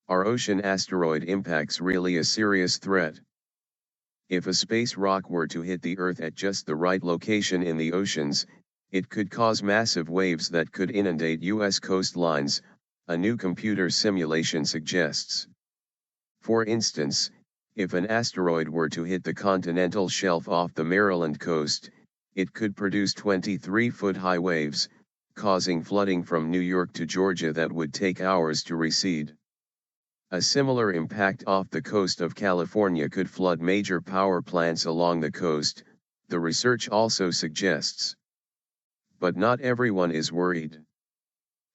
Are ocean asteroid impacts really a serious threat? If a space rock were to hit the Earth at just the right location in the oceans, it could cause massive waves that could inundate U.S. coastlines, a new computer simulation suggests. For instance, if an asteroid were to hit the continental shelf off the Maryland coast, it could produce 23-foot-high waves, causing flooding from New York to Georgia that would take hours to recede. A similar impact off the coast of California could flood major power plants along the coast, the research also suggests. But not everyone is worried.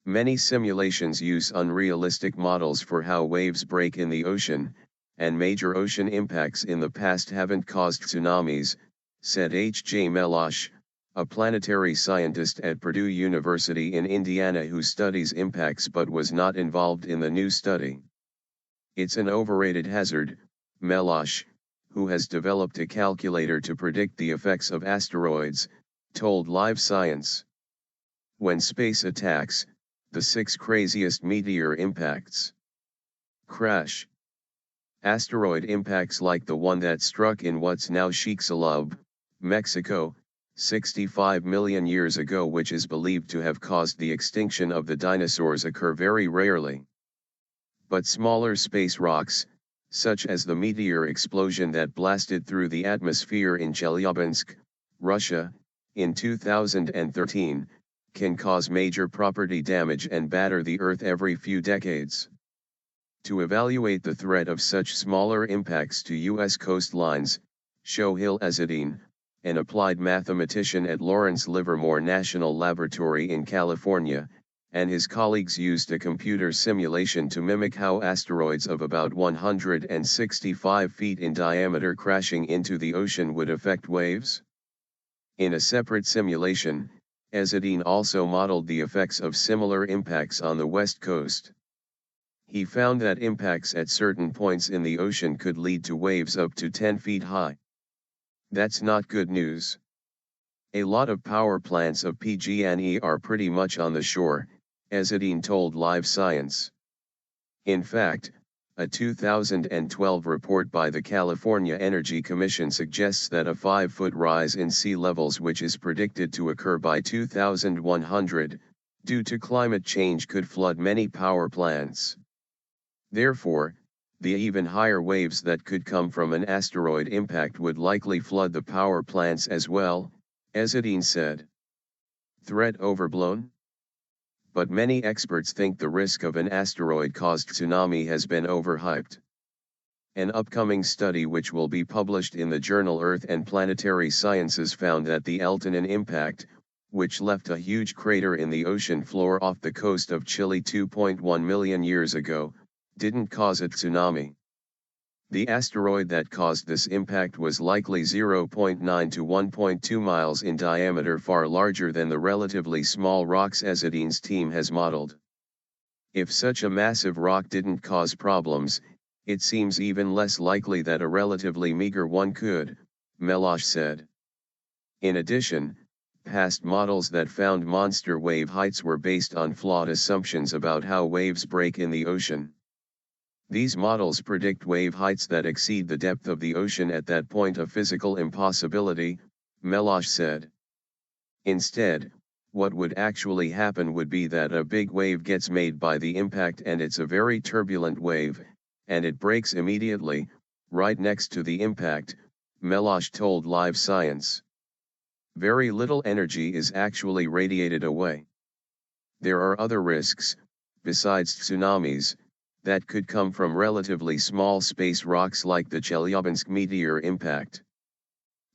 Many simulations use unrealistic models for how waves break in the ocean, and major ocean impacts in the past haven't caused tsunamis, said H.J. Melosh, a planetary scientist at Purdue University in Indiana who studies impacts but was not involved in the new study. It's an overrated hazard, Melosh, who has developed a calculator to predict the effects of asteroids, told Live Science. When space attacks, the 6 craziest meteor impacts. Crash. Asteroid impacts like the one that struck in what's now Chicxulub, Mexico, 65 million years ago, which is believed to have caused the extinction of the dinosaurs, occur very rarely. But smaller space rocks, such as the meteor explosion that blasted through the atmosphere in Chelyabinsk, Russia, in 2013, can cause major property damage and batter the Earth every few decades. To evaluate the threat of such smaller impacts to U.S. coastlines, Shohil Azadine, an applied mathematician at Lawrence Livermore National Laboratory in California, and his colleagues used a computer simulation to mimic how asteroids of about 165 feet in diameter crashing into the ocean would affect waves. In a separate simulation, Azadine also modeled the effects of similar impacts on the West Coast. He found that impacts at certain points in the ocean could lead to waves up to 10 feet high. That's not good news. A lot of power plants of PG&E are pretty much on the shore, Azadine told Live Science. In fact, a 2012 report by the California Energy Commission suggests that a 5-foot rise in sea levels, which is predicted to occur by 2100, due to climate change, could flood many power plants. Therefore, the even higher waves that could come from an asteroid impact would likely flood the power plants as well, Azadine said. Threat overblown? But many experts think the risk of an asteroid-caused tsunami has been overhyped. An upcoming study which will be published in the journal Earth and Planetary Sciences found that the Eltonin impact, which left a huge crater in the ocean floor off the coast of Chile 2.1 million years ago, didn't cause a tsunami. The asteroid that caused this impact was likely 0.9 to 1.2 miles in diameter, far larger than the relatively small rocks Azadine's team has modeled. If such a massive rock didn't cause problems, it seems even less likely that a relatively meager one could, Melosh said. In addition, past models that found monster wave heights were based on flawed assumptions about how waves break in the ocean. These models predict wave heights that exceed the depth of the ocean at that point of physical impossibility, Melosh said. Instead, what would actually happen would be that a big wave gets made by the impact, and it's a very turbulent wave, and it breaks immediately, right next to the impact, Melosh told Live Science. Very little energy is actually radiated away. There are other risks, besides tsunamis, that could come from relatively small space rocks like the Chelyabinsk meteor impact.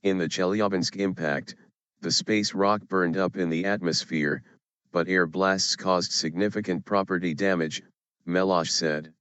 In the Chelyabinsk impact, the space rock burned up in the atmosphere, but air blasts caused significant property damage, Melosh said.